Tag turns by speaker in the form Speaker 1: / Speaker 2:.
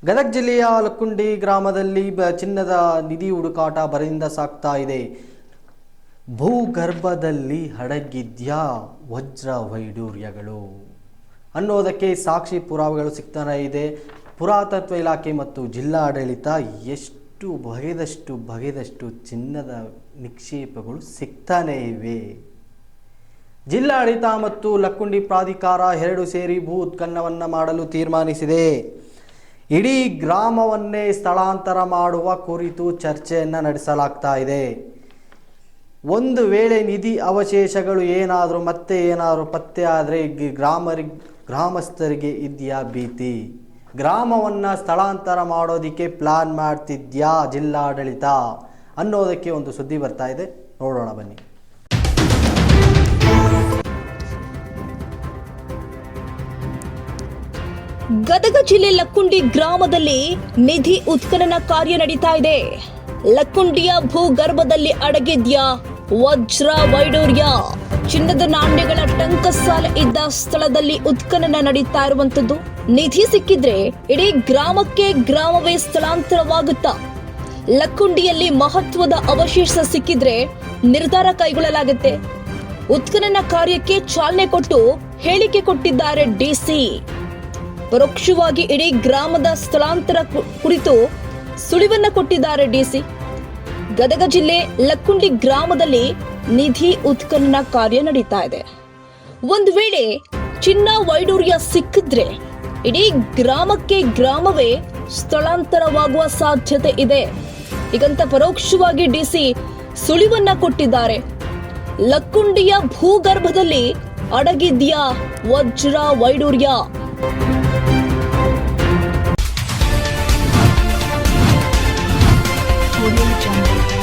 Speaker 1: ಗದಗ ಜಿಲ್ಲೆಯ ಲಕ್ಕುಂಡಿ ಗ್ರಾಮದಲ್ಲಿ ಚಿನ್ನದ ನಿಧಿ ಹುಡುಕಾಟ ಬರದಿಂದ ಸಾಗ್ತಾ ಇದೆ. ಭೂಗರ್ಭದಲ್ಲಿ ಅಡಗಿದ್ಯಾ ವಜ್ರ ವೈಡೂರ್ಯಗಳು ಅನ್ನೋದಕ್ಕೆ ಸಾಕ್ಷಿ ಪುರಾವೆಗಳು ಸಿಗ್ತಾನೆ ಇದೆ. ಪುರಾತತ್ವ ಇಲಾಖೆ ಮತ್ತು ಜಿಲ್ಲಾಡಳಿತ ಎಷ್ಟು ಬಗೆದಷ್ಟು ಚಿನ್ನದ ನಿಕ್ಷೇಪಗಳು ಸಿಗ್ತಾನೆ ಇವೆ. ಜಿಲ್ಲಾಡಳಿತ ಮತ್ತು ಲಕ್ಕುಂಡಿ ಪ್ರಾಧಿಕಾರ ಎರಡು ಸೇರಿ ಭೂ ಉತ್ಖನನವನ್ನು ಮಾಡಲು ತೀರ್ಮಾನಿಸಿದೆ. ಇಡೀ ಗ್ರಾಮವನ್ನೇ ಸ್ಥಳಾಂತರ ಮಾಡುವ ಕುರಿತು ಚರ್ಚೆಯನ್ನು ನಡೆಸಲಾಗ್ತಾ ಇದೆ. ಒಂದು ವೇಳೆ ನಿಧಿ ಅವಶೇಷಗಳು ಏನಾದರೂ ಪತ್ತೆ ಆದರೆ ಗ್ರಾಮಸ್ಥರಿಗೆ ಇದೆಯಾ ಭೀತಿ? ಗ್ರಾಮವನ್ನು ಸ್ಥಳಾಂತರ ಮಾಡೋದಕ್ಕೆ ಪ್ಲಾನ್ ಮಾಡ್ತಿದ್ಯಾ ಜಿಲ್ಲಾಡಳಿತ ಅನ್ನೋದಕ್ಕೆ ಒಂದು ಸುದ್ದಿ ಬರ್ತಾ ಇದೆ, ನೋಡೋಣ ಬನ್ನಿ.
Speaker 2: ಗದಗ ಜಿಲ್ಲೆ ಲಕ್ಕುಂಡಿ ಗ್ರಾಮದಲ್ಲಿ ನಿಧಿ ಉತ್ಖನನ ಕಾರ್ಯ ನಡೀತಾ ಇದೆ. ಲಕ್ಕುಂಡಿಯ ಭೂಗರ್ಭದಲ್ಲಿ ಅಡಗಿದ್ಯಾ ವಜ್ರ ವೈಡೂರ್ಯ? ಚಿನ್ನದ ನಾಣ್ಯಗಳ ಟಂಕಸಾಲ ಇದ್ದ ಸ್ಥಳದಲ್ಲಿ ಉತ್ಖನನ ನಡೀತಾ ಇರುವಂತದ್ದು. ನಿಧಿ ಸಿಕ್ಕಿದ್ರೆ ಇಡೀ ಗ್ರಾಮವೇ ಸ್ಥಳಾಂತರವಾಗುತ್ತಾ? ಲಕ್ಕುಂಡಿಯಲ್ಲಿ ಮಹತ್ವದ ಅವಶೇಷ ಸಿಕ್ಕಿದ್ರೆ ನಿರ್ಧಾರ ಕೈಗೊಳ್ಳಲಾಗುತ್ತೆ. ಉತ್ಖನನ ಕಾರ್ಯಕ್ಕೆ ಚಾಲನೆ ಕೊಟ್ಟು ಹೇಳಿಕೆ ಕೊಟ್ಟಿದ್ದಾರೆ ಡಿಸಿ. ಪರೋಕ್ಷವಾಗಿ ಇಡೀ ಗ್ರಾಮದ ಸ್ಥಳಾಂತರ ಕುರಿತು ಸುಳಿವನ್ನ ಕೊಟ್ಟಿದ್ದಾರೆ ಡಿಸಿ. ಗದಗ ಜಿಲ್ಲೆ ಲಕ್ಕುಂಡಿ ಗ್ರಾಮದಲ್ಲಿ ನಿಧಿ ಉತ್ಖನನ ಕಾರ್ಯ ನಡೀತಾ ಇದೆ. ಒಂದು ವೇಳೆ ಚಿನ್ನ ವೈಡೂರ್ಯ ಸಿಕ್ಕಿದ್ರೆ ಇಡೀ ಗ್ರಾಮವೇ ಸ್ಥಳಾಂತರವಾಗುವ ಸಾಧ್ಯತೆ ಇದೆ. ಹೀಗಂತ ಪರೋಕ್ಷವಾಗಿ ಡಿಸಿ ಸುಳಿವನ್ನ ಕೊಟ್ಟಿದ್ದಾರೆ. ಲಕ್ಕುಂಡಿಯ ಭೂಗರ್ಭದಲ್ಲಿ ಅಡಗಿದ್ಯಾ ವಜ್ರ ವೈಡೂರ್ಯ?
Speaker 3: Audio Jungle.